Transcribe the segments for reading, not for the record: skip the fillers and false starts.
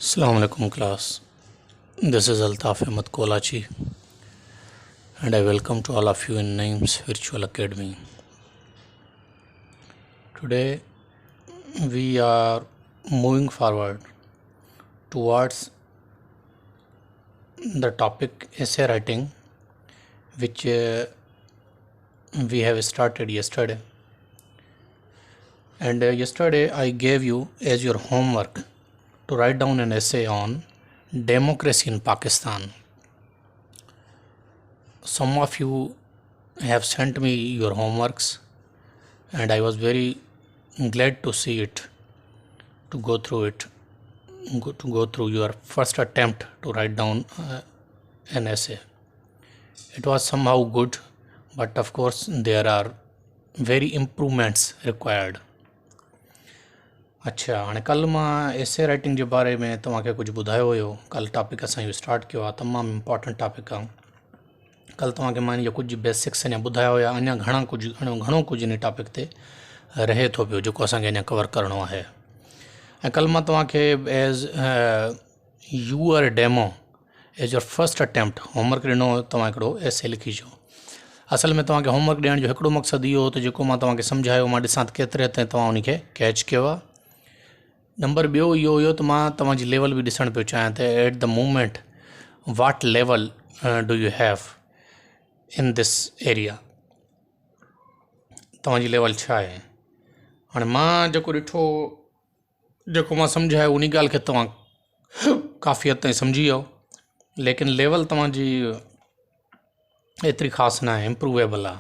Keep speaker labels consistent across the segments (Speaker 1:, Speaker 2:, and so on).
Speaker 1: Assalamu alaikum class. This is Altaf Ahmed Kolachi and I welcome to all of you in Naeem's Virtual Academy. Today we are moving forward towards the topic essay writing, which we have started yesterday. And yesterday I gave you as your homework to write down an essay on democracy in Pakistan. Some of you have sent me your homeworks and I was very glad to see it, to go through your first attempt to write down an essay. It was somehow good, but of course there are very improvements required. अच्छा हाणे कल मां essay writing के बारे में तव्हांखे कुछ ॿुधायो हुयो। कल टॉपिक असां इहो स्टार्ट किया आहे, तमामु इम्पॉर्टेंट टॉपिक आहे। कल तव्हांखे मां इनजा कुछ बेसिक्स अञा ॿुधाया हुया, अञा घणो कुछ इन टॉपिक ते रहे थो पियो जेको असांखे अञा कवर करिणो आहे। ऐं कल मां तव्हांखे as your demo as your first attempt homework ॾिनो, तव्हां हिकिड़ो एसे लिखी अचो। असल में तव्हांखे होमवर्क ॾियण जो हिकिड़ो मक़सदु इहो हो त जेको मां तव्हांखे सम्झायो मां ॾिसां त केतिरे ताईं तव्हां उनखे कैच कयो आहे। नंबर ॿियो इहो हुयो त मां तव्हांजी लेवल बि ॾिसणु पियो चाहियां त at the moment what level do you have in this area, तव्हांजी लेवल छा आहे। हाणे मां जेको ॾिठो, जेको मां सम्झायो उन ॻाल्हि खे तव्हां काफ़ी हद ताईं सम्झी वियो, लेकिन लेवल तव्हांजी एतिरी ख़ासि न आहे, इम्प्रूवेबल आहे,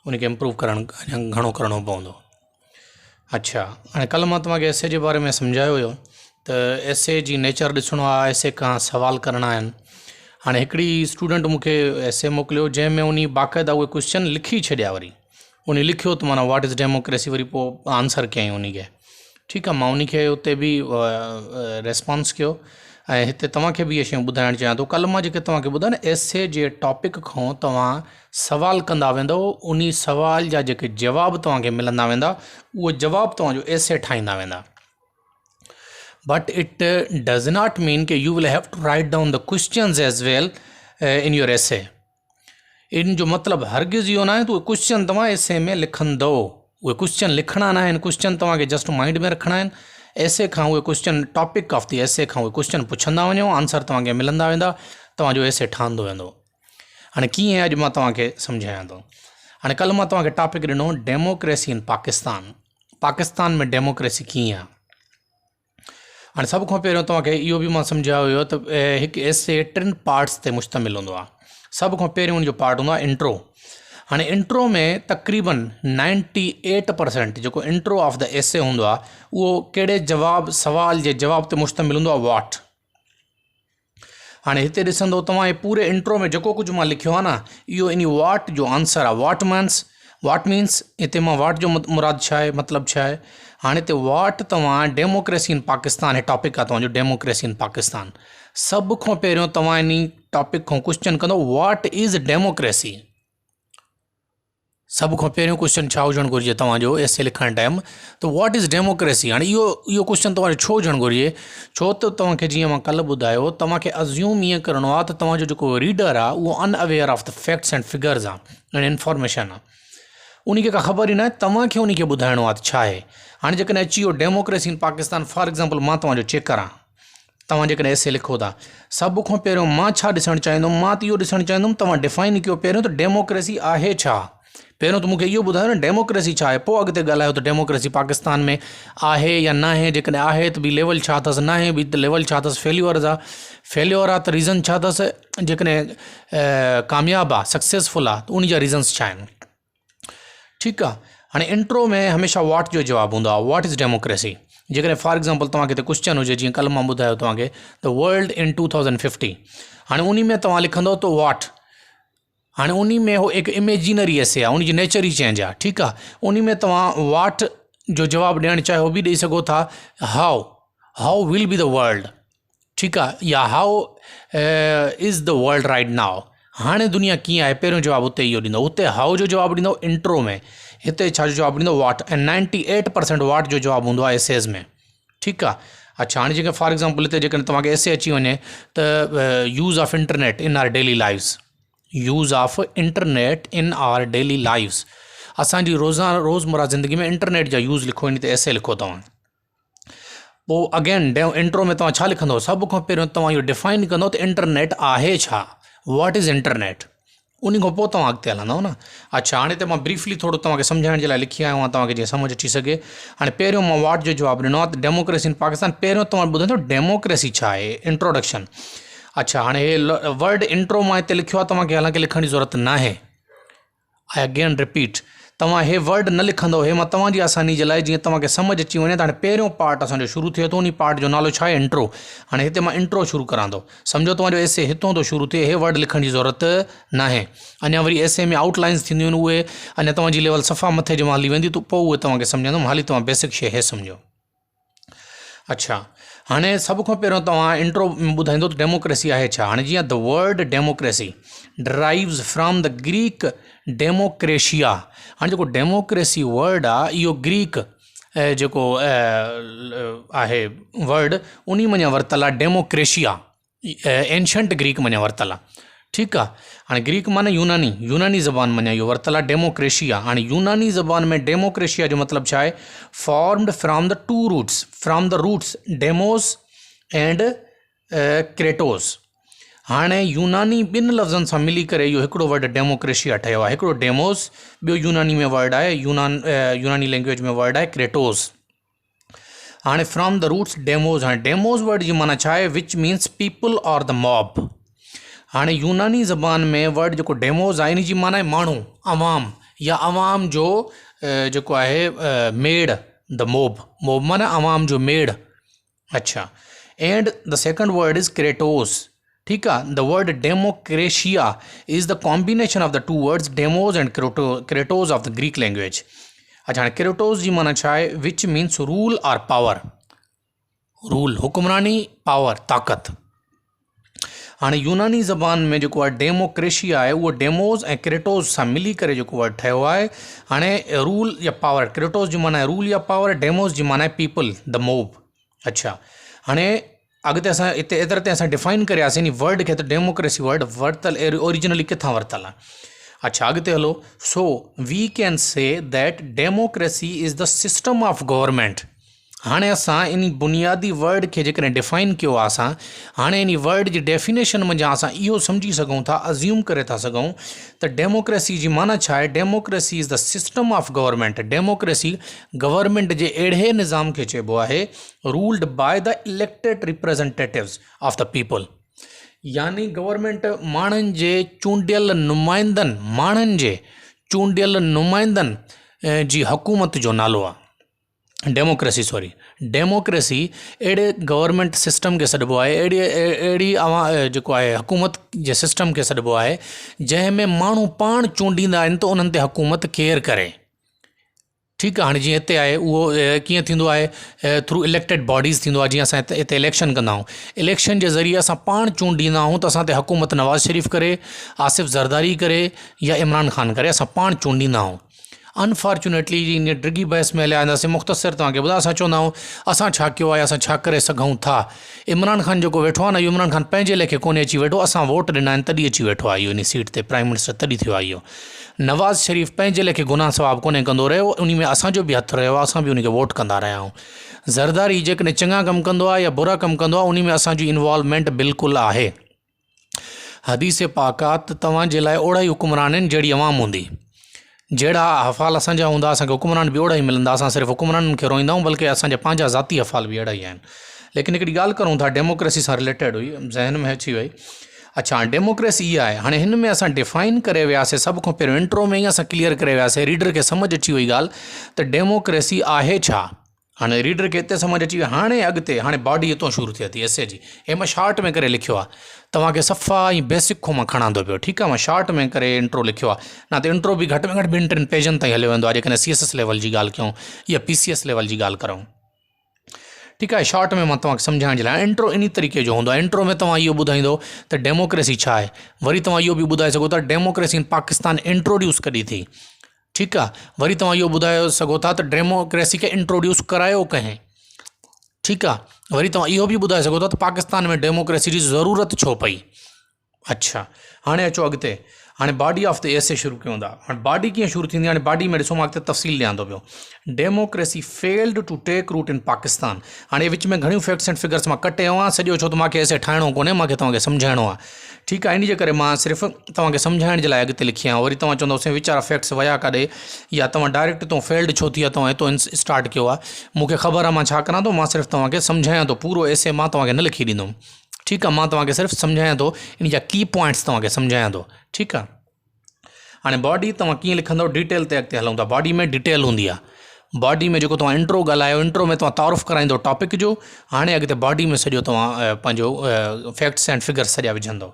Speaker 1: उनखे इम्प्रूव करणु अञा घणो करिणो पवंदो। अच्छा हाणे कल मां तव्हांखे एसे जे बारे में सम्झायो हुयो त एसे जी नेचर ॾिसणो आहे, एसे खां सवाल करणा आहिनि। हाणे हिकिड़ी स्टूडेंट मूंखे एसे मोकिलियो जंहिंमें उन बाक़ाइदा उहे क्वेश्चन लिखी छॾिया, वरी उन लिखियो त माना व्हाट इज़ डेमोक्रेसी, वरी पोइ आंसर कयईं उनखे। ठीकु आहे, मां उनखे उते बि रेस्पॉन्स कयो ऐं हिते तव्हांखे बि इहे शयूं ॿुधाइणु चाहियां थो। कल मां जेके तव्हांखे ॿुधाया न, एसे जे टॉपिक खां तव्हां सवाल कंदा वेंदव, उन सवाल जा जेके जवाब तव्हांखे मिलंदा वेंदा, उहो जवाब तव्हांजो एसे ठाहींदा वेंदा। But it does not mean कि you will have to write down the questions as well in your एसे। इन जो मतिलबु हरगिज़ इहो न आहे त उहे क्वेश्चन तव्हां एसे में लिखंदो, उहे क्वेश्चन लिखणा न आहिनि, क्वेश्चन तव्हांखे जस्ट माइंड में रखणा आहिनि। एसे खां उहे question, topic of the essay खां उहे क्वेश्चन पुछंदा वञो, आंसर तव्हांखे मिलंदा वेंदा, तव्हांजो एसे ठहंदो वेंदो। हाणे कीअं अॼु मां तव्हांखे सम्झायां थो। हाणे कल मां तव्हांखे टॉपिक ॾिनो डेमोक्रेसी इन पाकिस्तान, पाकिस्तान में डेमोक्रेसी कीअं आहे। हाणे सभ खां पहिरियों तव्हांखे इहो बि मां सम्झायो हुयो त हिकु एसे 3 पार्ट्स ते मुश्तमिल हूंदो आहे। सभ खां पहिरियों उनजो पार्ट हूंदो आहे इंट्रो। हाणे इंट्रो में तक़रीबन 98% जेको इंट्रो ऑफ द एसे हूंदो आहे, उहो कहिड़े जवाब, सवाल जे जवाब ते मुश्तमिल हूंदो आहे, वाट। हाणे हिते ॾिसंदो तव्हां, पूरे इंट्रो में जेको कुझु मां लिखियो आहे न, इहो इन वाट जो आंसर आहे। वाट मीन्स हिते मां वाट जो मुराद छा आहे, मतिलबु छा आहे। हाणे हिते वाट तव्हां democracy in Pakistan, hey topic आहे तव्हांजो डेमोक्रेसी इन पाकिस्तान। सभ खां पहिरियों तव्हां इन टॉपिक खां क्वेश्चन कंदो, वाट इज़ डेमोक्रेसी। सभ खां पहिरियों क्वेश्चन छा हुजणु घुरिजे तव्हांजो एसे लिखण टाइम, त व्हाट इज़ डेमोक्रेसी। हाणे इहो क्वेश्चन तव्हांजो छो हुजणु घुरिजे, छो त तव्हांखे जीअं मां कल्ह ॿुधायो, तव्हांखे अज़्यूम ईअं करिणो आहे त तव्हांजो जेको रीडर आहे उहो unaware of the facts and figures आहे ऐं इन्फॉर्मेशन आहे, उनखे का ख़बर ई न आहे, तव्हांखे उनखे ॿुधाइणो आहे त छा आहे। हाणे जेकॾहिं अची वियो democracy in Pakistan, for example मां तव्हांजो चेकर आहियां, तव्हां जेकॾहिं एसे लिखो था, सभ खां पहिरियों मां छा ॾिसणु चाहींदुमि, मां त इहो ॾिसणु चाहींदुमि तव्हां डिफाइन कयो पहिरियों त डेमोक्रेसी आहे छा। पहिरियों त मूंखे इहो ॿुधायो न डेमोक्रेसी छा आहे, पोइ अॻिते ॻाल्हायो त डेमोक्रेसी पाकिस्तान में आहे या न आहे। जेकॾहिं आहे त बि लेवल छा अथसि, न आहे बि त लेवल छा अथसि, फेल्यूअर्स आहे, फेल्योर आहे त रीज़न छा अथसि, जेकॾहिं कामयाबु आहे, सक्सेसफुल आहे, त उन जा रीज़न्स छा आहिनि। ठीकु आहे, हाणे इंट्रो में हमेशह वाट जो जवाबु हूंदो आहे, वाट इज़ डेमोक्रेसी। जेकॾहिं फॉर एग्ज़ाम्पल तव्हांखे हिते क्वेश्चन हुजे, जीअं कल्ह मां ॿुधायो तव्हांखे द वर्ल्ड इन 2050, हाणे उन में तव्हां लिखंदो त वाट। हाणे उन में हो हिकु इमेजिनरी एसे आहे, उनजी नेचर ई चेंज आहे। ठीकु आहे, उन में तव्हां वाट जो जवाबु ॾियणु चाहियो बि ॾेई सघो था, how will be the world. ठीकु आहे, या how is the world right now, हाणे दुनिया कीअं आहे, पहिरियों जवाबु उते इहो ॾींदो, उते हाउ जो जवाबु ॾींदो इंट्रो में, हिते छा जो जवाबु ॾींदो वाट। ऐं 98% वाट जो जवाबु हूंदो आहे एसेज़ में। ठीकु आहे, अच्छा हाणे जेके फॉर एग्ज़ाम्पल हिते जेकॾहिं तव्हांखे एसे अची वञे त use of internet in our daily lives, use of internet in our daily lives, असांजी रोज़मर्रा ज़िंदगी में इंटरनेट जा यूज़ लिखो, इन ते एसे लिखो तव्हां। पोइ अगेन इंट्रो में तव्हां छा लिखंदव, सभ खां पहिरियों तव्हां इहो डिफाइन कंदव त इंटरनेट आहे छा, व्हाट इज़ इंटरनेट, उन खां पोइ तव्हां अॻिते हलंदव न। अच्छा हाणे त मां ब्रीफली थोरो तव्हांखे सम्झाइण जे लाइ लिखी आयो आहियां, तव्हांखे जीअं सम्झ अची सघे। हाणे पहिरियों मां वाट जो जवाबु ॾिनो आहे त डेमोक्रेसी इन पाकिस्तान। पहिरियों तव्हां ॿुधंदो डेमोक्रेसी छा आहे, इंट्रोडक्शन। अच्छा हाणे हे वर्ड इंट्रो मां हिते लिखियो आहे, तव्हांखे हालांकि लिखण जी ज़रूरत न आहे। आई अगेन रिपीट, तव्हां हे वर्ड न लिखंदव, हे मां तव्हांजी आसानी जे लाइ जीअं तव्हांखे सम्झ अची वञे त हाणे पहिरियों पार्ट असांजो शुरू थिए थो, उन पार्ट जो नालो छा आहे, इंट्रो। हाणे हिते मां इंट्रो शुरू करां थो, सम्झो तव्हांजो एसे हितों थो शुरू थिए, हे वर्ड लिखण जी ज़रूरत न आहे। अञा वरी एसे में आउटलाइन्स थींदियूं आहिनि, उहे अञा तव्हांजी लेवल सफ़ा मथे जमा हली वेंदी, त पोइ उहे तव्हांखे सम्झंदुमि, हाली तव्हां बेसिक शइ हे सम्झो। अच्छा हाणे सभ खां पहिरियों तव्हां इंट्रो ॿुधाईंदो त डेमोक्रेसी आहे छा। हाणे जीअं the word democracy drives from the Greek demokratia. हाणे जेको डेमोक्रेसी वर्ड आहे इहो ग्रीक जेको आहे वर्ड उन मञा वरितल आहे, डेमोक्रेशिया एंशंट ग्रीक मञा वरितल आहे, ठीकु आहे। हाणे ग्रीक माने यूनानी ज़बान मञा इहो वरितल आहे डेमोक्रेशिया। हाणे यूनानी ज़बान में डेमोक्रेशिया जो मतिलबु छा आहे, formed from the two roots, from the roots demos and kratos. हाणे यूनानी ॿिनि लफ़्ज़नि सां मिली करे इहो हिकिड़ो वर्ड डेमोक्रेशिया ठहियो आहे, हिकिड़ो डेमोस, ॿियो यूनानी में वर्ड आहे, यूनानी लैंग्वेज में वर्ड आहे क्रेटोस। हाणे फ्रॉम द रूट्स डेमोस, हाणे डेमोस वर्ड जी माना छा आहे, विच मीन्स पीपल और द मॉब। हाणे यूनानी ज़बान में वर्ड जेको डेमोस आहे इन जी माना आहे माण्हू, अवाम, या अवाम जो जेको आहे मेड़, द मोब माना अवाम जो मेड़। अच्छा and the second word is kratos, ठीकु आहे। The word demokratia is the combination of the two words demos and kratos of the Greek language. अच्छा हाणे क्रेटोस जी माना छा आहे, विच मीन्स रूल और पावर, रूल हुक्मरानी, पावर ताक़त। हाणे यूनानी ज़बान में जेको आहे डेमोक्रेशिया आहे उहो डेमोस ऐं क्रेटोस सां मिली करे जेको वर्ड ठहियो आहे। हाणे रूल या पावर, क्रेटोस जी माना आहे रूल या पावर, डेमोस जी माना आहे पीपल, द मोब। अच्छा हाणे अॻिते असां हिते एतिरे ते असां डिफाइन करियासीं इन वर्ड खे, त डेमोक्रेसी वर्ड वरितल ओरिजिनली किथां वरितल आहे। अच्छा अॻिते हलो, so we can say that democracy is the system of government. हाणे असां इन बुनियादी वर्ड खे जेकॾहिं डिफाइन कयो आहे असां, हाणे इन वर्ड जी डेफिनेशन मंझां असां इहो सम्झी सघूं था, अज्यूम करे था सघूं त डेमोक्रेसी जी माना छा आहे, democracy is the system of government. Democracy government जे अहिड़े निज़ाम खे चइबो आहे, ruled by the elected representatives of the people, यानी गवर्नमेंट माण्हुनि जे चूंडियल नुमाइंदनि, माण्हुनि जे चूंडियल नुमाइंदनि जी हुकूमत जो नालो आहे डेमोक्रेसी। डेमोक्रेसी अहिड़े गवर्नमेंट सिस्टम खे सॾिबो आहे, अहिड़ी जेको आहे हुकूमत जे सिस्टम खे सॾिबो आहे जंहिंमें माण्हू पाण चूंडींदा आहिनि त उन्हनि ते हुकूमत केरु करे, ठीकु आहे। हाणे जीअं हिते आहे उहो कीअं थींदो आहे, थ्रू इलेक्टेड बॉडीज़ थींदो आहे। जीअं असां हिते इलेक्शन कंदा आहियूं, इलेक्शन जे ज़रिए असां पाण चूंडींदा आहियूं त असां ते हुकूमत नवाज़ शरीफ़ करे, आसिफ़ ज़रदारी करे या इमरान ख़ान करे, असां पाण चूंडींदा आहियूं। अनफॉर्चुनेटली जी इन डिघी बहस में हलिया वेंदासीं, मुख़्तसिर तव्हांखे ॿुधायो, असां चवंदा आहियूं असां छा कयो आहे, असां छा करे सघूं था। इमरान ख़ान जेको वेठो आहे न, इहो इमरान ख़ान पंहिंजे लेखे कोन्हे अची वेठो, असां वोट ॾिना आहिनि तॾहिं अची वेठो आहे इहो इन सीट ते, प्राइम मिनिस्टर तॾहिं थियो आहे इहो। नवाज़ शरीफ़ पंहिंजे लेखे गुनाह सवाब कोन्हे कंदो रहियो, उन में असांजो बि हथु रहियो आहे, असां बि उनखे वोट कंदा रहिया आहियूं। ज़रदारी जेकॾहिं चङा कमु कंदो आहे या बुरा कमु कंदो आहे, उन में असांजी इन्वॉल्वमेंट बिल्कुलु आहे। हदीस पाक आहे त तव्हांजे लाइ ओड़ा ई हुकुमरान आहिनि जहिड़ी अवाम हूंदी, जहिड़ा अफ़ाल असांजा हूंदा असांखे हुकुमरान बि ओड़ा ई मिलंदा। असां सिर्फ़ु हुकुमराननि खे रोईंदा आहियूं, बल्कि असांजा पंहिंजा ज़ाती अफ़ाल बि अहिड़ा ई आहिनि। लेकिन हिकिड़ी ॻाल्हि करूं था, डेमोक्रेसी सां रिलेटेड हुई, ज़हन में अची वई। अच्छा डेमोक्रेसी इहा आहे। हाणे हिन में असां डिफाइन करे वियासीं, सभ खां पहिरियों इंट्रो में ई असां क्लियर करे वियासीं, रीडर खे सम्झ अची वई ॻाल्हि त डेमोक्रेसी आहे छा। हाणे रीडर खे हिते सम्झ अची वई। हाणे अॻिते हाणे बॉडी हितों शुरू थिए थी एसे जी, हे मां शार्ट में करे लिखियो आहे, तव्हांखे सफ़ा ऐं बेसिक खां मां खणंदो पियो, ठीकु आहे। मां शार्ट में करे इंट्रो लिखियो आहे, न त इंट्रो बि घटि में घटि 2-3 पेजनि ताईं हलियो वेंदो आहे, जेकॾहिं CSS लेवल जी ॻाल्हि कयूं या PCS लेवल जी ॻाल्हि करूं, ठीकु आहे। शॉर्ट में मां तव्हांखे सम्झाइण जे लाइ, इंट्रो इन तरीक़े जो हूंदो आहे। इंट्रो में तव्हां इहो ॿुधाईंदो त डेमोक्रेसी छा आहे, वरी तव्हां इहो बि ॿुधाए सघो था डेमोक्रेसी इन पाकिस्तान इंट्रोड्यूस कॾहिं थी, ठीकु आहे। वरी तव्हां इहो ॿुधाए सघो था त डेमोक्रेसी खे इंट्रोड्यूस करायो कंहिं, ठीकु आहे। वरी तव्हां इहो बि ॿुधाए सघो था त पाकिस्तान में डेमोक्रेसी जी ज़रूरत छो पई। अच्छा, हाणे अचो अॻिते। हाणे बॉडी ऑफ द एसे शुरू कयूं था। हाणे बॉडी कीअं शुरू थींदी आहे? हाणे बॉडी में ॾिसो, मां अॻिते तफ़सील ॾियां थो पियो। Democracy failed to take root in Pakistan. हाणे विच में घणियूं फैक्ट्स एंड फिगर्स मां कटे आयो आहियां सॼो, छो त मूंखे एसे ठाहिणो कोन्हे, मूंखे तव्हांखे सम्झाइणो आहे। ठीकु आहे, इन जे करे मां सिर्फ़ु तव्हांखे सम्झाइण जे लाइ अॻिते लिखी आहियां। वरी तव्हां चवंदव साईं वीचारा फैक्ट्स विया काॾे, या तव्हां डायरेक्ट हितां फेल्ड छो थी आहे, तव्हां हितां स्टार्ट कयो आहे। मूंखे ख़बर आहे मां छा करां थो, मां सिर्फ़ु तव्हांखे सम्झायां थो। पूरो एसे मां तव्हांखे न लिखी ॾींदुमि। ठीकु आहे, मां तव्हांखे सिर्फ़ु सम्झायां थो, इन जा की पॉइंट्स तव्हांखे सम्झायां थो। ठीकु आहे, हाणे बॉडी तव्हां कीअं लिखंदव, डिटेल ते अॻिते हलूं था। बॉडी में डिटेल हूंदी आहे। बॉडी में जेको तव्हां इंट्रो ॻाल्हायो, इंट्रो में तव्हां तारुफ़ कराईंदो टॉपिक जो। हाणे अॻिते बॉडी में सॼो तव्हां पंहिंजो फैक्ट्स एंड फिगर्स सॼा विझंदव।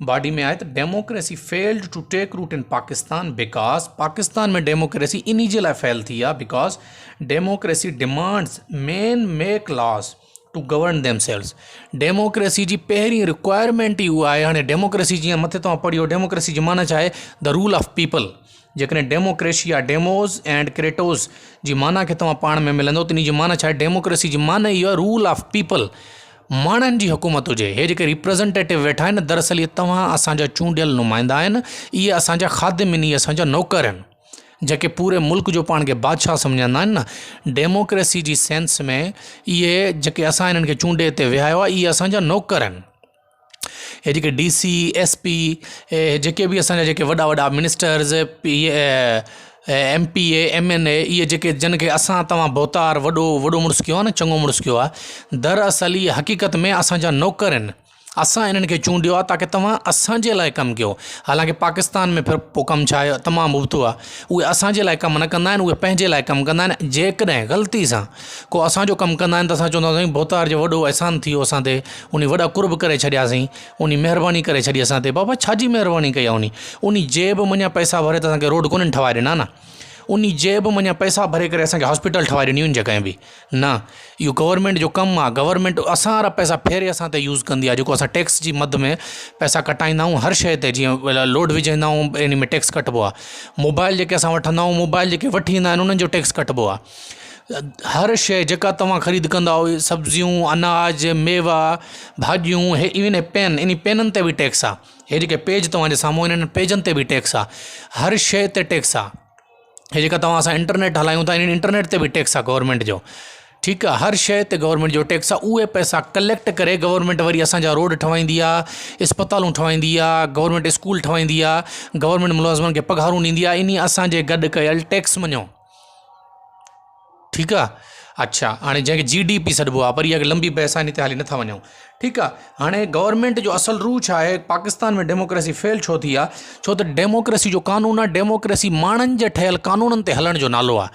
Speaker 1: बॉडी में आहे त democracy failed to take root in Pakistan because Pakistan में डेमोक्रेसी इन जे लाइ फेल थी आहे because democracy demands men make laws to govern themselves. Democracy जी पहिरीं रिक्वायरमेंट ई उहा आहे। हाणे डेमोक्रेसी जीअं मथे तव्हां पढ़ियो, डेमोक्रेसी जी माना छा आहे? द रूल ऑफ पीपल। जेकॾहिं डेमोक्रेसी आहे, डेमोस एंड क्रेटोस जी माना खे तव्हां पाण में मिलंदो, त इन जी माना छा आहे? डेमोक्रेसी जी माना इहो आहे रूल ऑफ पीपल, माण्हुनि जी हुकूमत हुजे। हे जेके रिप्रेज़ेंटेटिव वेठा आहिनि, दरअसल इहे तव्हां असांजा चूंडियल नुमाइंदा आहिनि। इहे असांजा ख़ादिम आहिनि, इहे असांजा नौकर आहिनि, जेके पूरे मुल्क जो पाण खे बादशाह सम्झंदा आहिनि न। डेमोक्रेसी जी सेंस में इहे जेके असां इन्हनि खे चूंडे ते विहायो आहे, इहे असांजा नौकर आहिनि। हे जेके DC SP जेके बि असांजा जेके वॾा वॾा मिनिस्टर्स, MPA MNA, इहे जेके जिन खे असां तव्हां भोतार वॾो मुड़ुसु कयो आहे न, चङो मुड़ुसु कयो आहे, दरअसल इहे हक़ीक़त में असांजा नौकर आहिनि। असां इन्हनि खे चूंडियो आहे ताकी तव्हां असांजे लाइ कमु कयो। हालांकि पाकिस्तान में फिर पोइ कमु छा आहे, तमामु उबतो आहे। उहे असांजे लाइ कमु न कंदा आहिनि, उहे पंहिंजे लाइ कमु कंदा आहिनि। जेकॾहिं ग़लती सां को असांजो कमु कंदा आहिनि त असां चवंदा आहियूं भोतार जो वॾो अहसान थी वियो असां ते, उन वॾा कुर्ब करे छॾियासीं, उन महिरबानी करे छॾी असां ते। बाबा छाजी महिरबानी कई आहे? उन जेब मञा पैसा भरे त असांखे रोड कोन्हनि ठहाए ॾिना न। उन जेब मञा पैसा भरे करे असांखे हॉस्पिटल ठहाए ॾिनियूं आहिनि जेकॾहिं बि न। इहो गवर्नमेंट जो कमु आहे। गवर्नमेंट असां वारा पैसा फेरे असां ते यूज़ कंदी आहे। जेको असां टैक्स जी मद में पैसा कटाईंदा आहियूं हर शइ ते, जीअं लोड विझंदा आहियूं इन में टैक्स कटिबो आहे। मोबाइल जेके असां वठंदा आहियूं, मोबाइल जेके वठी ईंदा आहिनि, उन्हनि जो टैक्स कटिबो आहे। हर शइ जेका तव्हां ख़रीद कंदा हो, सब्जियूं, अनाज, मेवा, भाॼियूं, हे इवन पेन, इन पेननि ते बि टैक्स आहे। हे जेके पेज तव्हांजे साम्हूं इन्हनि पेजनि ते बि टैक्स आहे। हर शइ ते टैक्स आहे। हे जेका तव्हां असां इंटरनेट हलायूं था, इन इंटरनेट ते बि टैक्स आहे गवर्नमेंट जो। ठीकु आहे, हर शइ ते गवर्नमेंट जो टैक्स आहे। उहे पैसा कलेक्ट करे गवर्नमेंट वरी असांजा रोड ठहाईंदी आहे, इस्पतालूं ठहाईंदी आहे, गवर्नमेंट स्कूल ठहाईंदी आहे, गवर्नमेंट मुलाज़िमनि खे पघारूं ॾींदी आहे। इन असांजे गॾु कयल टैक्स मञो। ठीकु आहे, अच्छा, हाणे जंहिंखे GDP सॾिबो आहे, पर इहा लंबी बहस आहे, इन ते हाली नथा वञूं। ठीकु आहे, हाणे गवर्नमेंट जो असल रूह छा आहे? पाकिस्तान में डेमोक्रेसी फेल छो थी आहे? छो त डेमोक्रेसी जो कानून आहे, डेमोक्रेसी माण्हुनि जे ठहियल कानूननि ते हलण जो नालो आहे।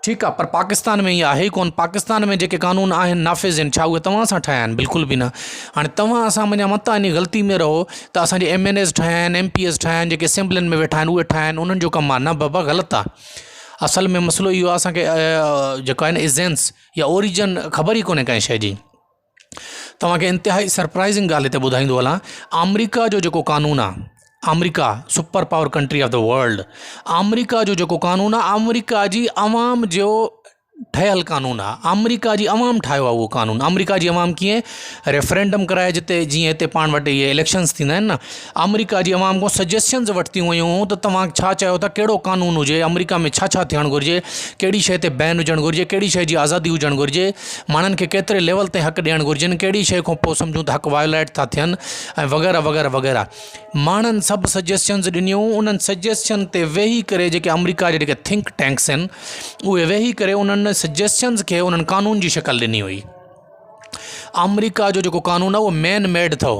Speaker 1: ठीकु आहे, पर पाकिस्तान में इहा आहे ई कोन। पाकिस्तान में जेके कानून आहिनि नाफ़िज़ आहिनि, छा उहे तव्हां सां ठाहिया आहिनि? बिल्कुलु बि न। हाणे तव्हां असां मुंहिंजा मतां इन ग़लती में रहो त असांजे MNAs ठाहिया आहिनि, MPs ठाहिया आहिनि, जेके असेंबलियुनि में वेठा आहिनि उहे ठाहिया आहिनि, उन्हनि जो कमु आहे। न बाबा, ग़लति आहे। असल में मसइलो इहो आहे, असांखे जेको आहे न एजेंस या ओरिजिन ख़बर ई कोन्हे कंहिं शइ जी। तव्हांखे इंतिहाई सरप्राइज़िंग ॻाल्हि हिते ॿुधाईंदो हलां। अमेरिका जो जेको कानून आहे, America super power country of the world, America जो जेको कानून आहे, अमेरिका जी अवाम जो ठहियल कानून आहे। अमेरिका जी अवाम ठाहियो आहे उहो कानून। अमेरिका जी अवाम कीअं? रेफरेंडम कराए, जिते जीअं हिते पाण वटि इहे इलेक्शन्स थींदा आहिनि न, अमेरिका जी अवाम खां सजेशन्स वरितियूं हुयूं त तव्हां छा चयो था, कहिड़ो कानून हुजे, अमेरिका में छा छा थियणु घुरिजे, कहिड़ी शइ ते बैन हुजणु घुरिजे, कहिड़ी शइ जी आज़ादी हुजणु घुरिजे, माण्हुनि खे केतिरे लेवल ते हक़ ॾियणु घुरिजनि, कहिड़ी शइ खां पोइ सम्झूं त हक़ वायोलेट था थियनि, ऐं वग़ैरह वग़ैरह वग़ैरह। माण्हुनि सभु सजेशन्स ॾिनियूं। उन्हनि सजेशन ते वेही करे जेके अमेरिका जे जेके थिंक टैंक्स आहिनि, उहे वेही करे उन्हनि सजेशन्स खे उन्हनि कानून जी शक्ल ॾिनी हुई। अमेरिका जो जेको कानून आहे उहो मैन मेड अथव,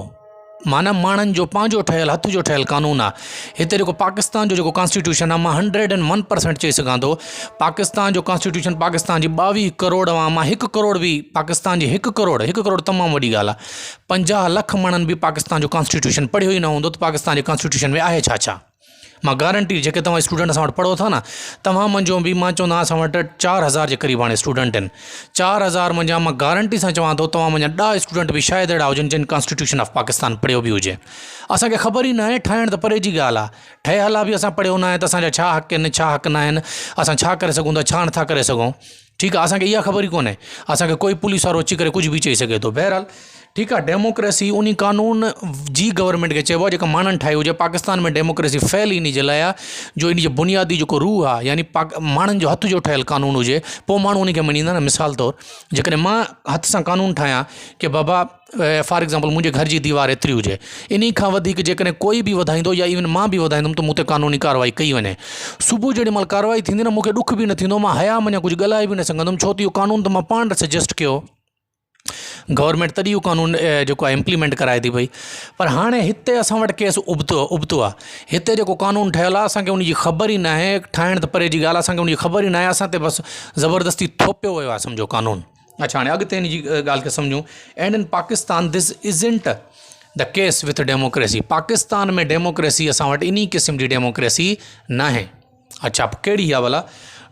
Speaker 1: माना माण्हुनि जो पंहिंजो ठहियल, हथ जो ठहियल कानून आहे। हिते जेको पाकिस्तान जो जेको कॉन्स्टिट्यूशन आहे, मां 101% चई सघां थो, पाकिस्तान जो कॉन्स्टिट्यूशन, पाकिस्तान जी 22 करोड़ अवाम आहे, 1 करोड़ बि पाकिस्तान जी 1 करोड़ तमामु वॾी ॻाल्हि आहे। 50 लख माण्हुनि बि पाकिस्तान जो कॉन्स्टिट्यूशन पढ़ियो ई न हूंदो त पाकिस्तान जे कॉन्स्टिट्यूशन में आहे छा छा। मां गारंटी, जेके तव्हां स्टूडेंट असां वटि पढ़ो था न, तव्हां मुंहिंजो बि, मां चवंदा असां वटि 4000 जे क़रीब हाणे स्टूडेंट आहिनि। 4000 मुंहिंजा, मां गारंटी सां चवां थो, तव्हां मुंहिंजा 10 स्टूडेंट बि शायदि अहिड़ा हुजनि जिन कॉन्स्टिट्यूशन ऑफ पाकिस्तान पढ़ियो बि हुजे। असांखे ख़बर ई न आहे, ठाहिण त परे जी ॻाल्हि आहे, ठहियल बि असां पढ़ियो न आहे त असांजा छा हक़ आहिनि, छा हक़ न आहिनि, असां छा करे सघूं था, छा नथा करे सघूं। ठीक है, असांखे इहा ख़बर ई कोन्हे, असांखे कोई पुलिस वारो अची करे कुछ भी चई सघे थो। बहरहाल ठीक है, डेमोक्रेसी उन कानून जी गवर्नमेंट के चइबो आहे जेका माण्हुनि ठाही हुजे। पाकिस्तान में डेमोक्रेसी फैल इन जे लाइ आहे जो इन जो बुनियादी जेको रूह आहे, यानी माण्हुनि जो हथ जो ठहियल कानून हुजे, पोइ माण्हू उन खे मञींदा न। मिसाल तौरु जेकॾहिं मां हथ सां कानून ठाहियां कि बाबा फॉर एग्ज़ाम्पल मुंहिंजे घर जी दीवार एतिरी हुजे, इन खां वधीक जेकॾहिं कोई बि वधाईंदो या इवन मां बि वधाईंदुमि त मूं ते कानूनी कार्रवाई कई वञे। सुबुह जेॾी महिल कार्रवाई थींदी न, मूंखे ॾुख बि न थींदो, मां हया मञा कुझु ॻाल्हाए बि न सघंदुमि, छो त इहो कानून त मां पाण सजेस्ट कयो, गवर्नमेंट तॾहिं उहो कानून जेको आहे इम्प्लीमेंट कराए थी पई। पर हाणे हिते असां वटि केस उबतो आहे। हिते जेको कानून ठहियलु आहे असांखे उनजी ख़बर ई न आहे, ठाहिण त परे जी ॻाल्हि, असांखे उनजी ख़बर ई न आहे, असां ते बसि ज़बरदस्ती थोपियो वियो आहे सम्झो कानून। अच्छा, हाणे अॻिते इन जी ॻाल्हि खे सम्झूं। And in Pakistan this isn't the case with democracy. Pakistan में डेमोक्रेसी असां वटि इन क़िस्म जी डेमोक्रेसी न आहे। अच्छा, कहिड़ी आहे भला?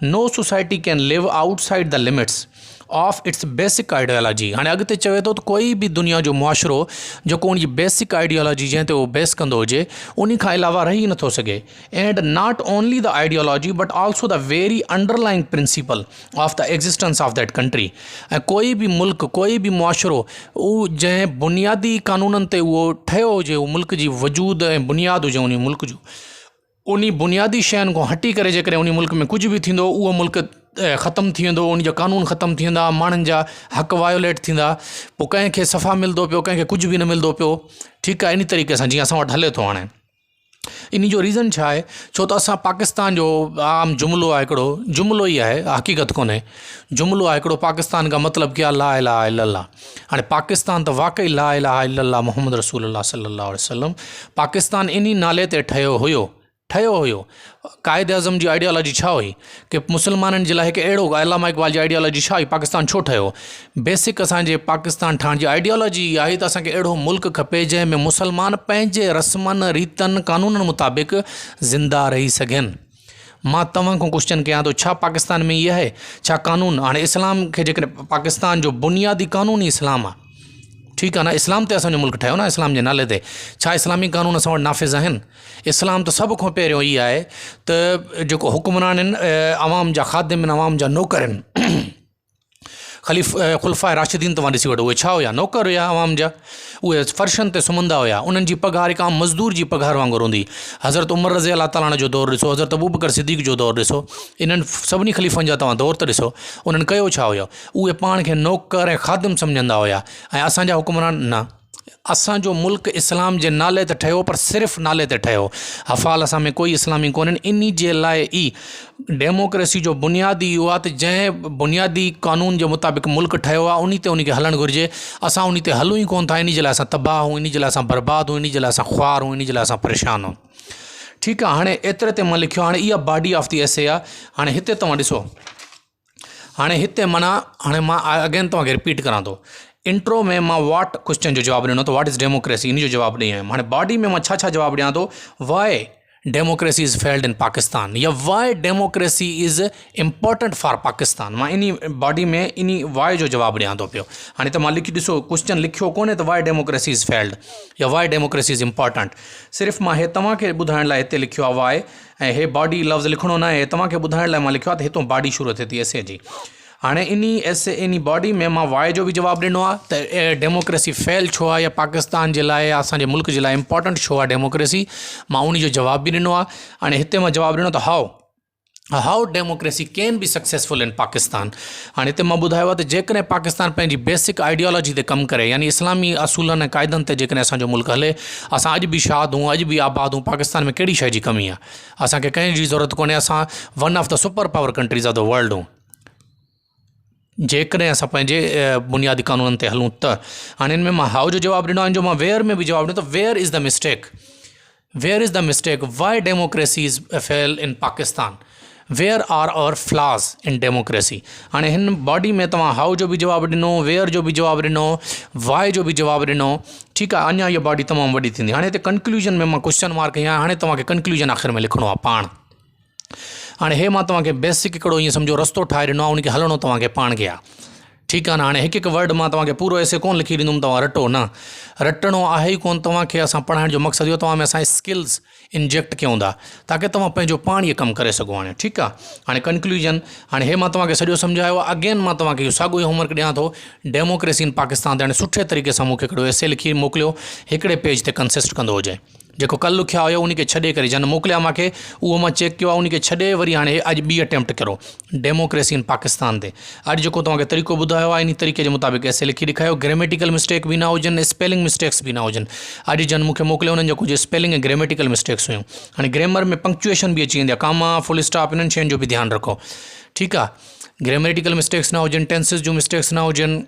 Speaker 1: नो society can live outside the limits of its basic ideology. हाणे अॻिते चवे थो त कोई बि दुनिया जो मुआशिरो जेको उनजी बेसिक आइडियोलॉजी जंहिं ते उहो बेस कंदो हुजे, उन खां अलावा रही नथो सघे। And not only the ideology but also the very underlying principle of the existence of that country. ऐं कोई बि मुल्क, कोई बि मुआशिरो उहो जंहिं बुनियादी कानूननि ते उहो ठहियो हुजे, उहो मुल्क जी वजूद ऐं बुनियादु हुजे उन मुल्क जो, उन बुनियादी शयुनि खां हटी करे जेकॾहिं उन मुल्क में कुझु बि थींदो, उहो मुल्क ख़तमु थी वेंदो, उन जा कानून ख़तमु थी वेंदा, माण्हुनि जा हक़ वायोलेट थींदा, पोइ कंहिंखे सफ़ा मिलंदो पियो, कंहिंखे कुझु बि न मिलंदो पियो। ठीकु आहे, इन तरीक़े सां जीअं असां वटि हले थो हाणे। इन जो रीज़न छा आहे? छो त असां पाकिस्तान जो आम जुमिलो आहे हिकिड़ो, जुमिलो ई आहे, हक़ीक़त कोन्हे, जुमिलो आहे हिकिड़ो, पाकिस्तान का मतिलबु क्या ला इलाहा इल्लल्लाह। हाणे पाकिस्तान त वाक़ई ला इलाहा इल्लल्लाह मुहम्मद रसूलुल्लाह सल्लल्लाहु अलैहि वसल्लम, पाकिस्तान इन नाले ते ठहियो हुयो। क़ाइद अज़म जी आइडियोलॉजी छा हुई कि मुसलमाननि जे लाइ हिकु अहिड़ो, अल्लामा इक़बाल जी आइडियोलॉजी छा हुई? पाकिस्तान छो ठहियो? बेसिक असांजे पाकिस्तान ठहण जी आइडियोलॉजी इहा आहे त असांखे अहिड़ो मुल्क खपे जंहिं में मुसलमान पंहिंजे रस्मनि रीतनि कानूननि मुताबिक़ ज़िंदा रही सघनि। मां तव्हां खां क्वेश्चन कयां थो, छा पाकिस्तान में इहा आहे? छा कानून हाणे इस्लाम खे जेकॾहिं पाकिस्तान जो बुनियादी कानून ई इस्लाम आहे, ठीकु आहे न, इस्लाम ते असांजो मुल्क ठहियो न, इस्लाम जे नाले ते। छा इस्लामी कानून असां वटि नाफ़िज़ आहिनि? इस्लाम त सभ खां पहिरियों ई आहे त जेको हुक्मरान आहिनि, अवाम जा ख़ादिम आहिनि, अवाम जा नौकर आहिनि, ख़ुलफ़ाए राशिदीन तव्हां ॾिसी वठो, उहे छा हुया? नौकर हुया अवाम जा। उहे फ़र्शनि ते सुम्हंदा हुया, उन्हनि जी पघार हिकु आम मज़दूर जी पघार वांगुरु हूंदी। हज़रत उमर रज़ी अल्लाह ताला जो दौरु ॾिसो, हज़रत अबू बकर सिद्दीक़ जो दौरु ॾिसो, इन्हनि सभिनी ख़लीफ़नि जा तव्हां दौर त ॾिसो, उन्हनि कयो छा हुयो? उहे पाण खे नौकर ऐं ख़ादिम सम्झंदा हुया। ऐं असांजा हुक्मरान न, असांजो मुल्क इस्लाम जे नाले ते ठहियो, पर सिर्फ़ु नाले ते ठहियो, हफ़ाल असां में कोई इस्लामी कोन्हनि। इन जे लाइ ई डेमोक्रेसी जो बुनियादी इहो आहे त जंहिं बुनियादी कानून जे मुताबिक़ मुल्क ठहियो आहे, उन ते उन खे हलणु घुरिजे। असां उन ते हलूं ई कोन्ह था, इन जे लाइ असां तबाह हूं, इन जे लाइ असां बर्बाद हूं, इन जे लाइ असां ख्वार हूं, इन जे लाइ असां परेशान हूं। ठीकु आहे, हाणे एतिरे ते मां लिखियो। हाणे इहा बॉडी ऑफ द एसे आहे। हाणे हिते तव्हां ॾिसो, हाणे हिते माना हाणे मां अगेन तव्हांखे रिपीट करां थो। इंट्रो में मां वाट क्वेश्चन जो जवाबु ॾिनो, त वाट इज़ डेमोक्रेसी, इन जो जवाबु ॾेई आयुमि। हाणे बॉडी में मां छा छा जवाबु ॾियां थो? Y democracy is failed in Pakistan, या Y democracy is important for Pakistan. मां इन बॉडी में इन वाई जो जवाबु ॾियां थो पियो। हाणे त मां लिखी ॾिसो, क्वेश्चन लिखियो कोन्हे त वाई डेमोक्रेसी इज़ फेल्ड या वाई डेमोक्रेसी इज़ इम्पॉर्टेंट। सिर्फ़ु मां हे तव्हांखे ॿुधाइण लाइ हिते लिखियो आहे वाई, ऐं हे बॉडी लफ़्ज़ लिखणो न आहे, तव्हांखे ॿुधाइण लाइ मां लिखियो आहे त हितां बॉडी शुरू थिए थी एसे जी। हाणे इन बॉडी में मां वाई जो बि जवाबु ॾिनो आहे त डेमोक्रेसी फेल छो आहे, या पाकिस्तान जे लाइ, असांजे मुल्क जे लाइ इम्पॉर्टेंट छो आहे डेमोक्रेसी, मां उन जो जवाबु बि ॾिनो आहे। हाणे हिते मां जवाबु ॾिनो त how democracy can be successful in Pakistan. हाणे हिते मां ॿुधायो आहे त जेकॾहिं पाकिस्तान पंहिंजी बेसिक आइडियोलॉजी ते कमु करे, यानी इस्लामी असूलनि ऐं क़ाइदनि ते जेकॾहिं असांजो मुल्क हले, असां अॼु बि शाद हूं, अॼु बि आबाद हूं, पाकिस्तान में कहिड़ी शइ जी कमी आहे? असांखे कंहिंजी ज़रूरत कोन्हे, असां one of the super power countries of the world हूं, जेकॾहिं असां पंहिंजे बुनियादी कानूननि ते हलूं त। हाणे हिन में मां हाउ जो जवाबु ॾिनो आहे, इन जो मां वेयर में बि जवाबु ॾिनो, त where is the mistake, where is the mistake, why democracy is fail in Pakistan, where are our flaws in democracy. हाणे हिन बॉडी में तव्हां हाउ जो बि जवाबु ॾिनो, वेयर जो बि जवाबु ॾिनो, वाई जो बि जवाबु ॾिनो, ठीकु आहे। अञा इहा बॉडी तमामु वॾी थींदी। हाणे हिते कंक्लूजन में मां क्वेश्चन मार्क कयां, हाणे तव्हांखे कंक्लूजन आख़िर में लिखणो आहे पाण। हाणे हे मां तव्हांखे बेसिक हिकिड़ो ईअं सम्झो रस्तो ठाहे ॾिनो आहे, उनखे हलणो तव्हांखे पाण खे आहे, ठीक है ना। हाणे हिकु वर्ड मां तव्हांखे पूरो एसे कोन लिखी ॾींदुमि, तव्हां रटो न, रटणो आहे ई कोन तव्हांखे। असां पढ़ाइण जो मक़सदु इहो तव्हां में असांजे स्किल्स इंजेक्ट कयूं था ताकी तव्हां पंहिंजो पाण इहो कमु करे सघो। हाणे ठीकु आहे। हाणे कंक्लूजन, हाणे हे मां तव्हांखे सॼो सम्झायो आहे। अगेन मां तव्हांखे इहो साॻियो ई होमवर्क ॾियां थो, डेमोक्रेसी इन पाकिस्तान ते हाणे सुठे तरीक़े सां मूंखे हिकिड़ो एसे लिखी मोकिलियो, हिकिड़े पेज ते कंसिस्ट कंदो हुजे। जेको कल्ह लिखिया हुयो उन खे छॾे करे जन मोकिलिया मूंखे, उहो मां चेक कयो आहे, उन खे छॾे वरी हाणे अॼु ॿी अटैम्प्ट करो डेमोक्रेसी इन पाकिस्तान ते। अॼु जेको तव्हांखे तरीक़ो ॿुधायो आहे इन तरीक़े जे मुताबिक़ एसे लिखी ॾेखारियो, ग्रामेटिकल मिस्टेक बि न हुजनि, स्पेलिंग मिस्टेक्स बि न हुजनि। अॼु जन मूंखे मोकिलियो उन्हनि जेको स्पेलिंग ऐं ग्रामेटिकल मिस्टेक्स हुयूं। हाणे ग्रामर में पंक्चुएशन बि अची वेंदी आहे, कामा, फुल स्टॉप, इन्हनि शयुनि जो बि ध्यानु रखो। ठीकु आहे। ग्रामेटिकल मिस्टेक्स न हुजनि, टेंसिस जूं मिस्टेक्स न हुजनि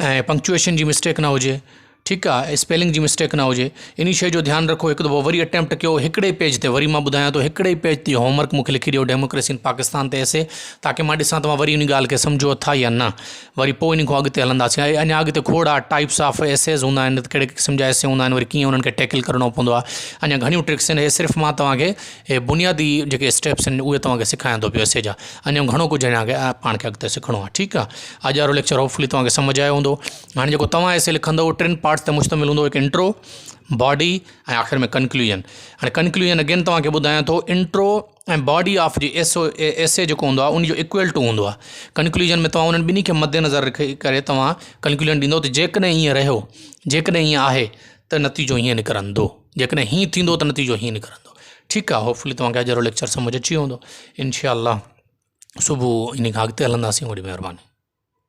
Speaker 1: ऐं पंक्चुएशन जी मिस्टेक न हुजे। ठीकु आहे। स्पेलिंग जी मिस्टेक न हुजे, इन शइ जो ध्यानु रखो। हिकु दफ़ो वरी अटैम्प्ट कयो हिकिड़े पेज ते, वरी मां ॿुधायां थो हिकिड़े ई पेज ते होमवर्क मूंखे लिखी ॾियो डेमोक्रेसी इन पाकिस्तान ते एसे, ताकी मां ॾिसां तव्हां वरी उन ॻाल्हि खे सम्झो अथा या न, वरी पोइ इन खां अॻिते हलंदासीं। अञा अॻिते खोड़ आहे, टाइप्स ऑफ एसेज हूंदा आहिनि, कहिड़े क़िस्म जा एसे हूंदा आहिनि, वरी कीअं उन्हनि खे टैकल करिणो पवंदो आहे। अञा घणियूं ट्रिक्स आहिनि, हे सिर्फ़ु मां तव्हांखे हे बुनियादी जेके स्टेप्स आहिनि उहे तव्हांखे सेखारियां थो पियो एसे जा। अञा घणो कुझु अञा पाण खे अॻिते सिखणो आहे। ठीकु आहे। अॼु वारो लेक्चर होपफुली तव्हांखे सम्झ आयो हूंदो। हाणे जेको तव्हां एसे लिखंदव टिनि पार्ट्स ते मुश्तमिल हूंदो, हिकु इंट्रो, बॉडी ऐं आख़िर में कंक्लूजन। हाणे कंक्लूजन अगेन तव्हांखे ॿुधायां थो, इंट्रो ऐं बॉडी ऑफ जी एसे जेको हूंदो आहे उन जो इक्वल टू हूंदो आहे। कंक्लूजन में तव्हां उन्हनि ॿिन्ही खे मद्देनज़र रखी करे तव्हां कंक्लूजन ॾींदो त जेकॾहिं ईअं रहियो, जेकॾहिं ईअं आहे त नतीजो हीअं निकिरंदो, जेकॾहिं हीअं थींदो त नतीजो हीअं निकिरंदो। ठीकु आहे। होपफुली तव्हांखे अॼु जो लेक्चर सम्झ अची वेंदो। इंशाअल्लाह सुबुह इन खां अॻिते हलंदासीं। वॾी महिरबानी।